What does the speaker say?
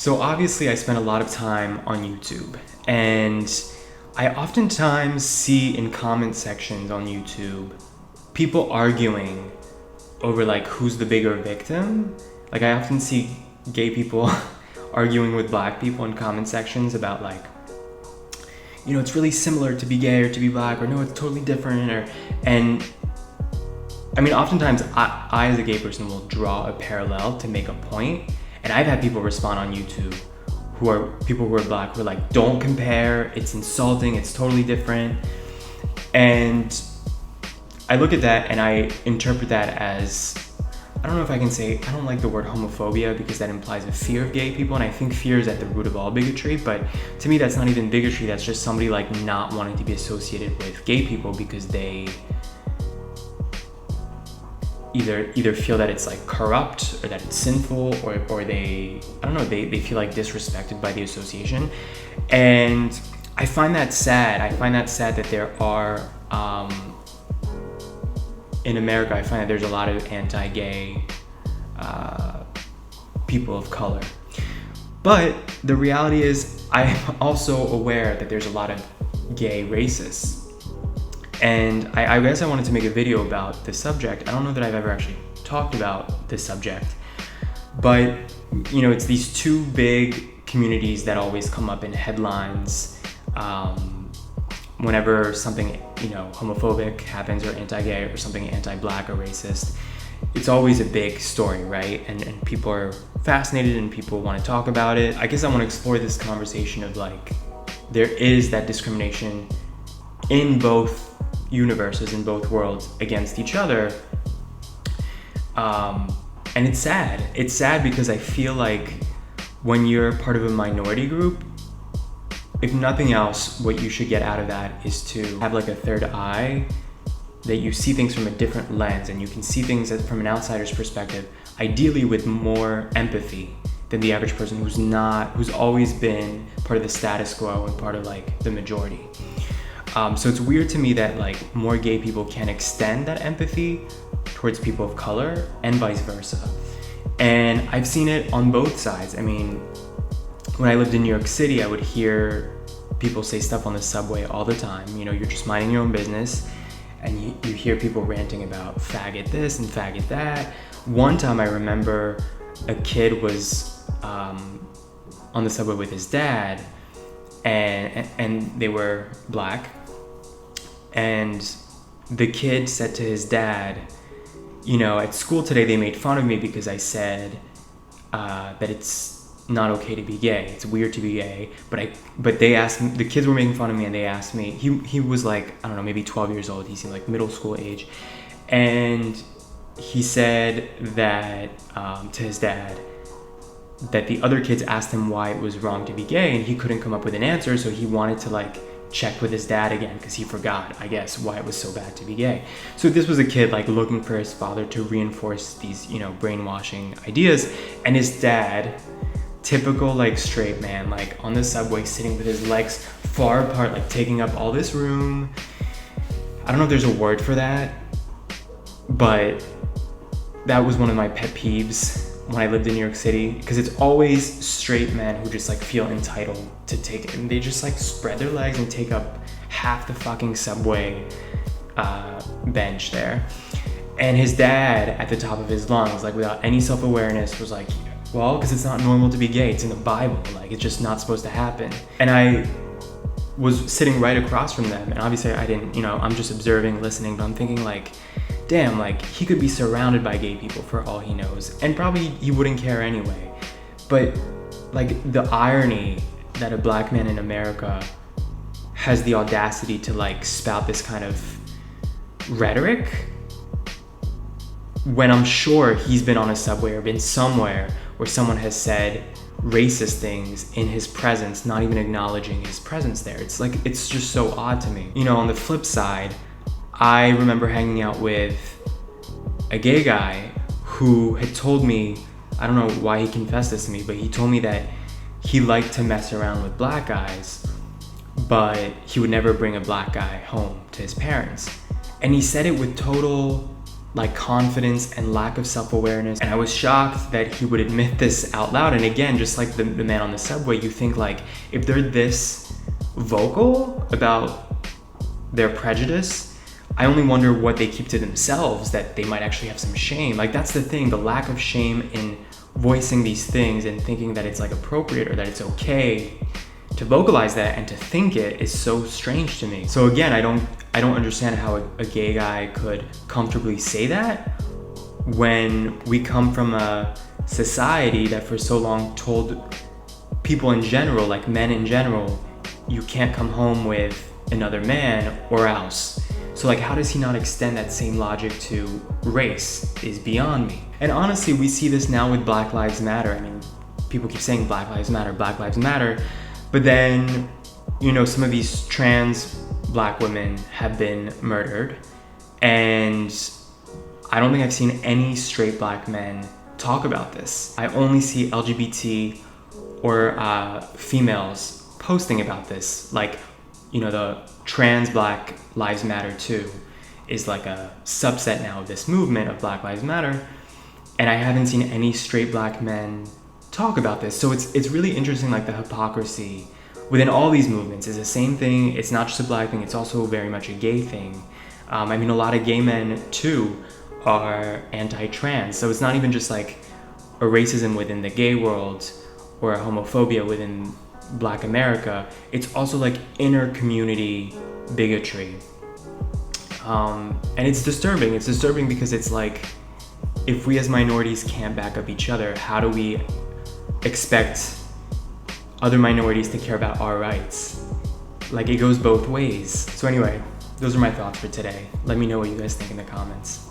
So obviously I spend a lot of time on YouTube, and I oftentimes see in comment sections on YouTube people arguing over like who's the bigger victim. Like I often see gay people arguing with black people in comment sections about like, it's really similar to be gay or to be black, or no, it's totally different. And I mean, oftentimes I as a gay person will draw a parallel to make a point. And I've had people respond on YouTube who are people who are black who are like, don't compare, it's insulting, it's totally different. And I look at that and I interpret that as, I don't know if I can say, I don't like the word homophobia because that implies a fear of gay people, and I think fear is at the root of all bigotry, but to me that's not even bigotry, that's just somebody like not wanting to be associated with gay people because they either feel that it's like corrupt or that it's sinful, or they, I don't know, they feel like disrespected by the association. And I find that sad. I find that sad that there are, in America, I find that there's a lot of anti-gay people of color. But the reality is I'm also aware that there's a lot of gay racists. And I guess I wanted to make a video about this subject. I don't know that I've ever actually talked about this subject, but it's these two big communities that always come up in headlines whenever something homophobic happens, or anti-gay, or something anti-black or racist. It's always a big story, right? And people are fascinated and people want to talk about it. I guess I want to explore this conversation of like, there is that discrimination in both universes, in both worlds, against each other. And it's sad. It's sad because I feel like when you're part of a minority group, if nothing else, what you should get out of that is to have like a third eye, that you see things from a different lens and you can see things from an outsider's perspective, ideally with more empathy than the average person who's always been part of the status quo and part of like the majority. So it's weird to me that like more gay people can extend that empathy towards people of color and vice versa. And I've seen it on both sides. I mean, when I lived in New York City, I would hear people say stuff on the subway all the time. You're just minding your own business and you hear people ranting about faggot this and faggot that. One time I remember a kid was on the subway with his dad, and they were black. And the kid said to his dad, at school today they made fun of me because I said that it's not okay to be gay. It's weird to be gay. But they asked me, the kids were making fun of me, and they asked me, he was like, I don't know, maybe 12 years old. He seemed like middle school age. And he said that to his dad, that the other kids asked him why it was wrong to be gay, and he couldn't come up with an answer, so he wanted to like check with his dad again because he forgot, I guess, why it was so bad to be gay. So this was a kid like looking for his father to reinforce these, brainwashing ideas, and his dad, typical like straight man, like on the subway sitting with his legs far apart, like taking up all this room. I don't know if there's a word for that, but that was one of my pet peeves when I lived in New York City, because it's always straight men who just like feel entitled to take it, and they just like spread their legs and take up half the fucking subway bench there. And his dad, at the top of his lungs, like without any self-awareness, was like, well, because it's not normal to be gay, it's in the Bible, like it's just not supposed to happen. And I was sitting right across from them, and obviously I didn't, I'm just observing, listening, but I'm thinking like, damn, like he could be surrounded by gay people for all he knows, and probably he wouldn't care anyway. But like the irony that a black man in America has the audacity to like spout this kind of rhetoric, when I'm sure he's been on a subway or been somewhere where someone has said racist things in his presence, not even acknowledging his presence there. It's like, it's just so odd to me. On the flip side, I remember hanging out with a gay guy who had told me, I don't know why he confessed this to me, but he told me that he liked to mess around with black guys, but he would never bring a black guy home to his parents. And he said it with total like confidence and lack of self-awareness. And I was shocked that he would admit this out loud. And again, just like the man on the subway, you think like, if they're this vocal about their prejudice, I only wonder what they keep to themselves, that they might actually have some shame. Like that's the thing, the lack of shame in voicing these things and thinking that it's like appropriate or that it's okay to vocalize that and to think it is so strange to me. So again, I don't understand how a gay guy could comfortably say that when we come from a society that for so long told people in general, like men in general, you can't come home with another man or else. So like, how does he not extend that same logic to race is beyond me. And honestly, we see this now with Black Lives Matter. I mean, people keep saying Black Lives Matter, but then, you know, some of these trans Black women have been murdered, and I don't think I've seen any straight Black men talk about this. I only see LGBT or females posting about this. Like, you know, the trans Black Lives Matter too is like a subset now of this movement of Black Lives Matter, and I haven't seen any straight Black men talk about this. So it's really interesting, like the hypocrisy within all these movements is the same thing. It's not just a Black thing, it's also very much a gay thing. I mean, a lot of gay men too are anti-trans, so it's not even just like a racism within the gay world or a homophobia within Black America, it's also like inner community bigotry. And it's disturbing. It's disturbing because it's like, if we as minorities can't back up each other, how do we expect other minorities to care about our rights? Like, it goes both ways. So anyway, those are my thoughts for today. Let me know what you guys think in the comments.